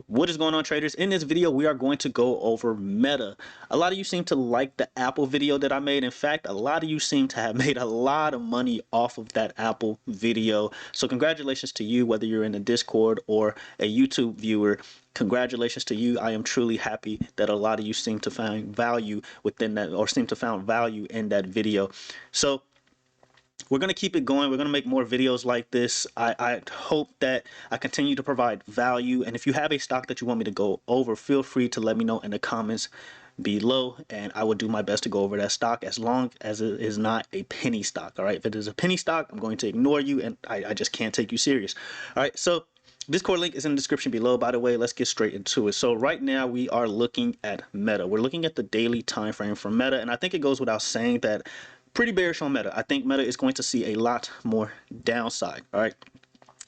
What is going on, traders? In this video we are going to go over Meta. A lot of you seem to like the Apple video that I made. In fact, a lot of you seem to have made a lot of money off of that Apple video. So congratulations to you, whether you're in the Discord or a YouTube viewer. Congratulations to you. I am truly happy that a lot of you seem to find value within that, or seem to found value in that video. So we're going to keep it going. We're going to make more videos like this. I hope that I continue to provide value. And if you have a stock that you want me to go over, feel free to let me know in the comments below, and I will do my best to go over that stock, as long as it is not a penny stock. All right, if it is a penny stock, I'm going to ignore you, and I just can't take you serious. All right, so Discord link is in the description below. By the way, let's get straight into it. So right now we are looking at Meta. We're looking at the daily time frame for Meta, and I think it goes without saying that pretty bearish on Meta. I think Meta is going to see a lot more downside. All right.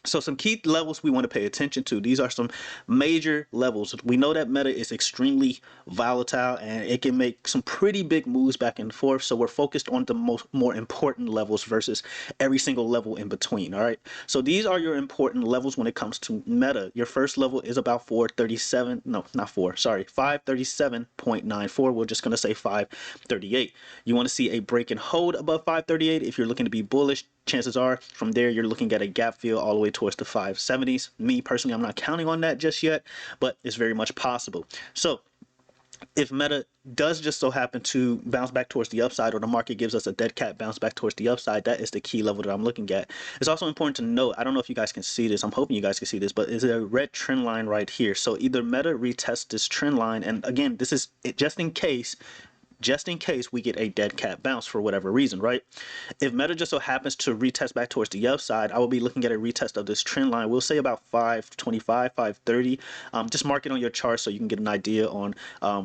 So some key levels we want to pay attention to. These are some major levels. We know that Meta is extremely volatile and it can make some pretty big moves back and forth. So we're focused on the more important levels versus every single level in between. All right. So these are your important levels when it comes to Meta. Your first level is about 437. No, not 4. Sorry, 537.94. We're just going to say 538. You want to see a break and hold above 538 if you're looking to be bullish. Chances are from there you're looking at a gap fill all the way towards the 570s. Me personally, I'm not counting on that just yet, but it's very much possible. So if Meta does just so happen to bounce back towards the upside, or the market gives us a dead cat bounce back towards the upside, that is the key level that I'm looking at. It's also important to note, I don't know if you guys can see this, I'm hoping you guys can see this, but is a red trend line right here. So either Meta retests this trend line, and again, this is it just in case we get a dead cat bounce for whatever reason, right? If Meta just so happens to retest back towards the upside, I will be looking at a retest of this trend line. We'll say about 525, 530. Just mark it on your chart so you can get an idea on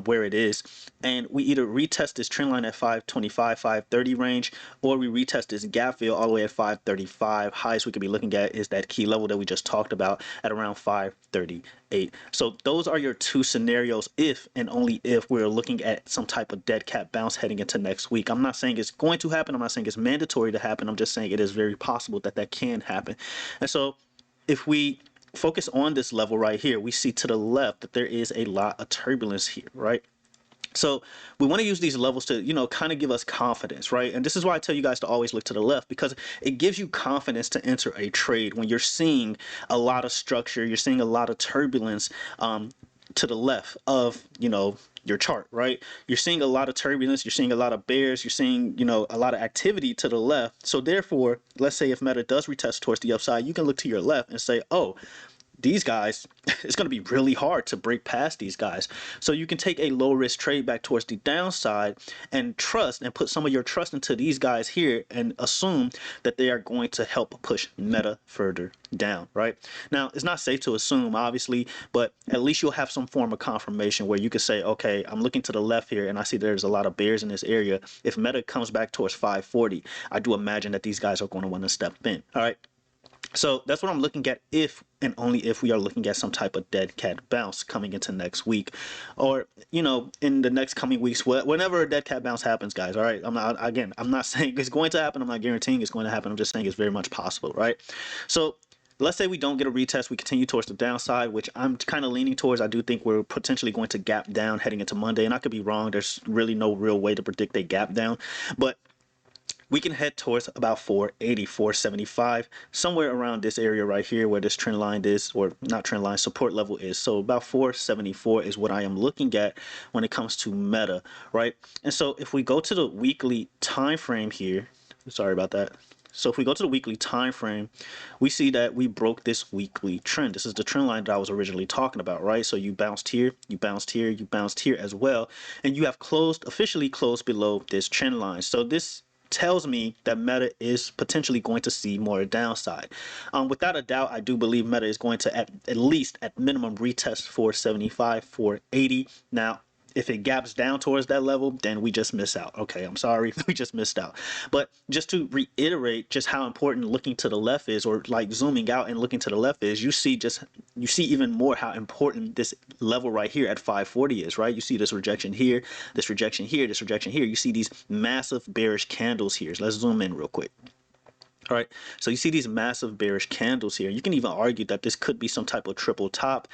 where it is. And we either retest this trend line at 525, 530 range, or we retest this gap fill all the way at 535. Highest we could be looking at is that key level that we just talked about at around 538. So those are your two scenarios if and only if we're looking at some type of dead cat bounce heading into next week. I'm not saying it's going to happen. I'm not saying it's mandatory to happen. I'm just saying it is very possible that that can happen. And so if we focus on this level right here, we see to the left that there is a lot of turbulence here, right? So we want to use these levels to, kind of give us confidence, right? And this is why I tell you guys to always look to the left, because it gives you confidence to enter a trade when you're seeing a lot of structure, you're seeing a lot of turbulence to the left of, your chart, right? You're seeing a lot of turbulence, you're seeing a lot of bears, you're seeing, a lot of activity to the left. So therefore, let's say if Meta does retest towards the upside, you can look to your left and say, oh, these guys, it's going to be really hard to break past these guys. So you can take a low risk trade back towards the downside and trust and put some of your trust into these guys here and assume that they are going to help push Meta further down, right? Now, it's not safe to assume, obviously, but at least you'll have some form of confirmation where you can say, okay, I'm looking to the left here and I see there's a lot of bears in this area. If Meta comes back towards 540, I do imagine that these guys are going to want to step in, all right? So that's what I'm looking at if and only if we are looking at some type of dead cat bounce coming into next week, or in the next coming weeks, whenever a dead cat bounce happens, guys. All right, I'm not saying it's going to happen. I'm not guaranteeing it's going to happen. I'm just saying it's very much possible, right? So let's say we don't get a retest, we continue towards the downside, which I'm kind of leaning towards. I do think we're potentially going to gap down heading into Monday, and I could be wrong. There's really no real way to predict a gap down, but we can head towards about 480, 475, somewhere around this area right here where this trend line is, or not trend line, support level is. So about 474 is what I am looking at when it comes to Meta, right? And so if we go to the weekly time frame here, sorry about that. So if we go to the weekly time frame, we see that we broke this weekly trend. This is the trend line that I was originally talking about, right? So you bounced here, you bounced here, you bounced here as well, and you have officially closed below this trend line. So this tells me that Meta is potentially going to see more downside. Without a doubt, I do believe Meta is going to at least at minimum retest 475, 480. Now, if it gaps down towards that level, then we just miss out. Okay, I'm sorry, we just missed out. But just to reiterate just how important looking to the left is, or like zooming out and looking to the left is, you see even more how important this level right here at 540 is, right? You see this rejection here, this rejection here, this rejection here. You see these massive bearish candles here. So let's zoom in real quick. All right, so you see these massive bearish candles here. You can even argue that this could be some type of triple top.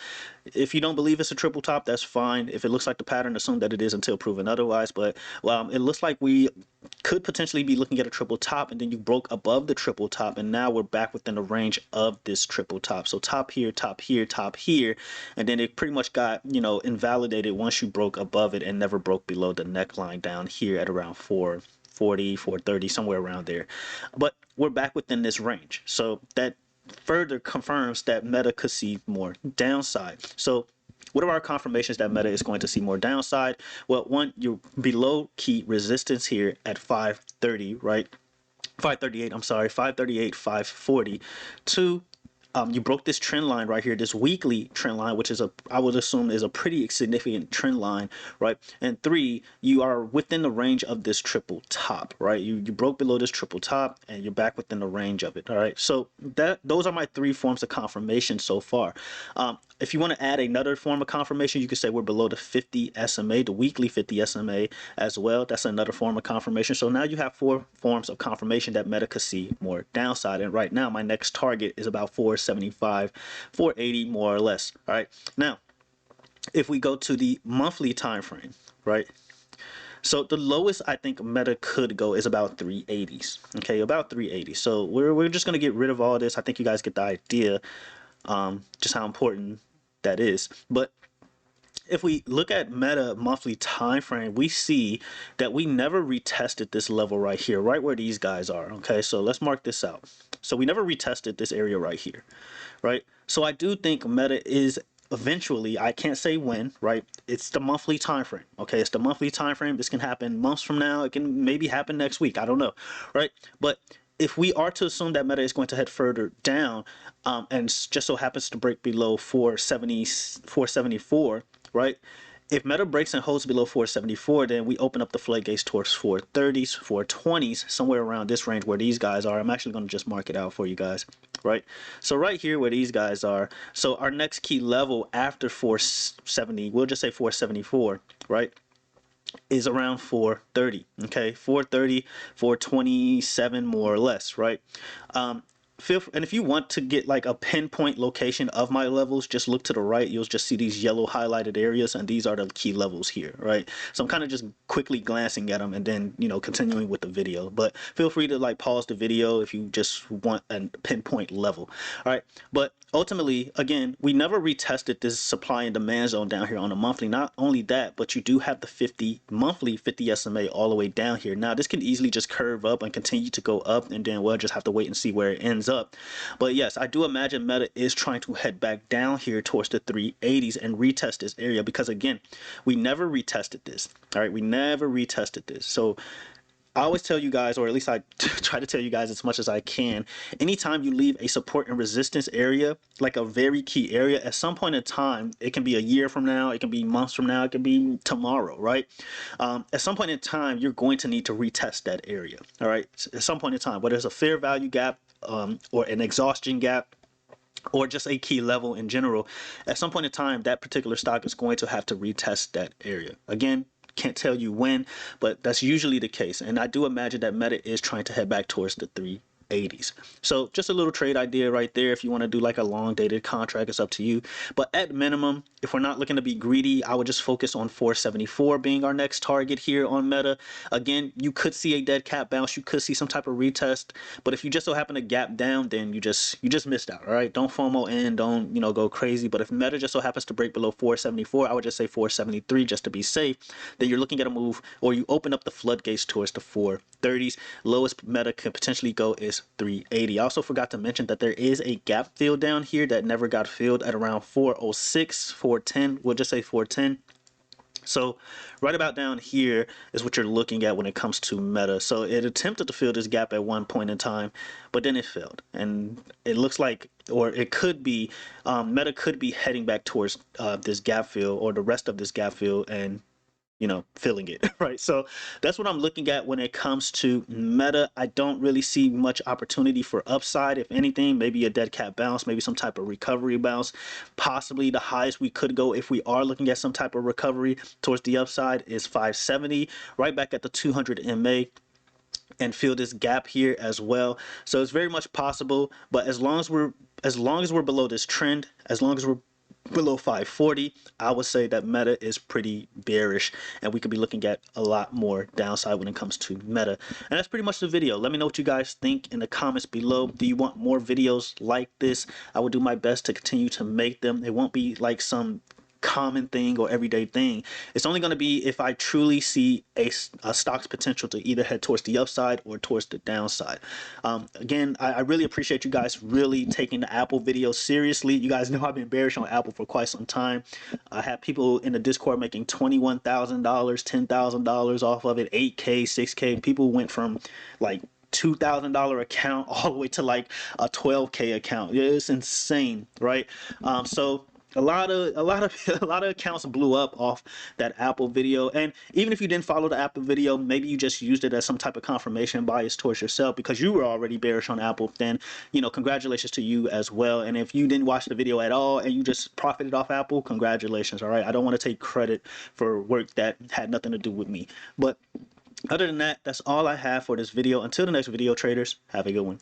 If you don't believe it's a triple top, that's fine. If it looks like the pattern, assume that it is until proven otherwise. But it looks like we could potentially be looking at a triple top, and then you broke above the triple top, and now we're back within the range of this triple top. So top here, top here, top here, and then it pretty much got, you know, invalidated once you broke above it and never broke below the neckline down here at around 440, 430, somewhere around there. But we're back within this range. So that further confirms that Meta could see more downside. So what are our confirmations that Meta is going to see more downside? Well, one, you're below key resistance here at 530, right? 538, I'm sorry, 538, 540. Two, you broke this trend line right here, this weekly trend line, which is I would assume is a pretty significant trend line, right? And three, you are within the range of this triple top, right? You broke below this triple top and you're back within the range of it, all right? So those are my three forms of confirmation so far. If you want to add another form of confirmation, you could say we're below the 50 SMA, the weekly 50 SMA as well. That's another form of confirmation. So now you have four forms of confirmation that Meta could see more downside. And right now, my next target is about 475, 480 more or less. All right. Now, if we go to the monthly time frame, right? So the lowest I think Meta could go is about 380s. Okay, about 380. So we're just gonna get rid of all this. I think you guys get the idea, just how important that is. But if we look at Meta monthly time frame, we see that we never retested this level right here, right where these guys are. Okay, so let's mark this out. So we never retested this area right here, right? So I do think Meta is eventually, I can't say when, right? It's the monthly time frame. Okay, it's the monthly time frame. This can happen months from now. It can maybe happen next week. I don't know, right? But if we are to assume that Meta is going to head further down, and just so happens to break below 470, 474, right? If Meta breaks and holds below 474, then we open up the floodgates towards 430s, 420s, somewhere around this range where these guys are. I'm actually going to just mark it out for you guys, right? So right here where these guys are. So our next key level after 470, we'll just say 474, right, is around 430. Okay, 430, 427 more or less, right? And if you want to get like a pinpoint location of my levels, just look to the right. You'll just see these yellow highlighted areas, and these are the key levels here, right? So I'm kind of just quickly glancing at them and then, you know, continuing with the video. But feel free to like pause the video if you just want a pinpoint level. All right, but ultimately, again, we never retested this supply and demand zone down here on a monthly. Not only that, but you do have the 50 monthly 50 SMA all the way down here. Now this can easily just curve up and continue to go up, and then we'll just have to wait and see where it ends up. But yes, I do imagine Meta is trying to head back down here towards the 380s and retest this area, because again, we never retested this. All right, we never retested this. So I always tell you guys, or at least I try to tell you guys as much as I can, anytime you leave a support and resistance area, like a very key area, at some point in time, it can be a year from now, it can be months from now, it can be tomorrow, right? At some point in time, you're going to need to retest that area, all right? At some point in time, whether it's a fair value gap, or an exhaustion gap, or just a key level in general, at some point in time, that particular stock is going to have to retest that area. Again, can't tell you when, but that's usually the case. And I do imagine that Meta is trying to head back towards the 380s. So just a little trade idea right there. If you want to do like a long dated contract, it's up to you. But at minimum, if we're not looking to be greedy, I would just focus on 474 being our next target here on Meta. Again, you could see a dead cat bounce. You could see some type of retest. But if you just so happen to gap down, then you just missed out. All right. Don't FOMO in. Don't, you know, go crazy. But if Meta just so happens to break below 474, I would just say 473 just to be safe. Then you're looking at a move, or you open up the floodgates towards the 430s. Lowest Meta could potentially go is 380. I also forgot to mention that there is a gap fill down here that never got filled at around 406, 410. We'll just say 410. So right about down here is what you're looking at when it comes to Meta. So it attempted to fill this gap at one point in time, but then it failed. And it looks like, or it could be, Meta could be heading back towards this gap fill, or the rest of this gap fill, and you know, filling it, right? So that's what I'm looking at when it comes to Meta. I don't really see much opportunity for upside. If anything, maybe a dead cat bounce, maybe some type of recovery bounce. Possibly the highest we could go if we are looking at some type of recovery towards the upside is 570, right back at the 200 MA. and fill this gap here as well. So it's very much possible, but as long as we're below this trend, as long as we're below 540, I would say that Meta is pretty bearish, and we could be looking at a lot more downside when it comes to Meta. And that's pretty much the video. Let me know what you guys think in the comments below. Do you want more videos like this? I will do my best to continue to make them. It won't be like some common thing or everyday thing. It's only going to be if I truly see a stock's potential to either head towards the upside or towards the downside. Again, I really appreciate you guys really taking the Apple video seriously. You guys know I've been bearish on Apple for quite some time. I have people in the Discord making $21,000, $10,000 off of it, 8K, 6K. People went from like $2,000 account all the way to like a 12K account. It's insane, right? So a lot of a lot of accounts blew up off that Apple video. And even if you didn't follow the Apple video, maybe you just used it as some type of confirmation bias towards yourself because you were already bearish on Apple, then congratulations to you as well. And if you didn't watch the video at all and you just profited off Apple, congratulations. All right, I don't want to take credit for work that had nothing to do with me. But other than that, that's all I have for this video. Until the next video, traders, have a good one.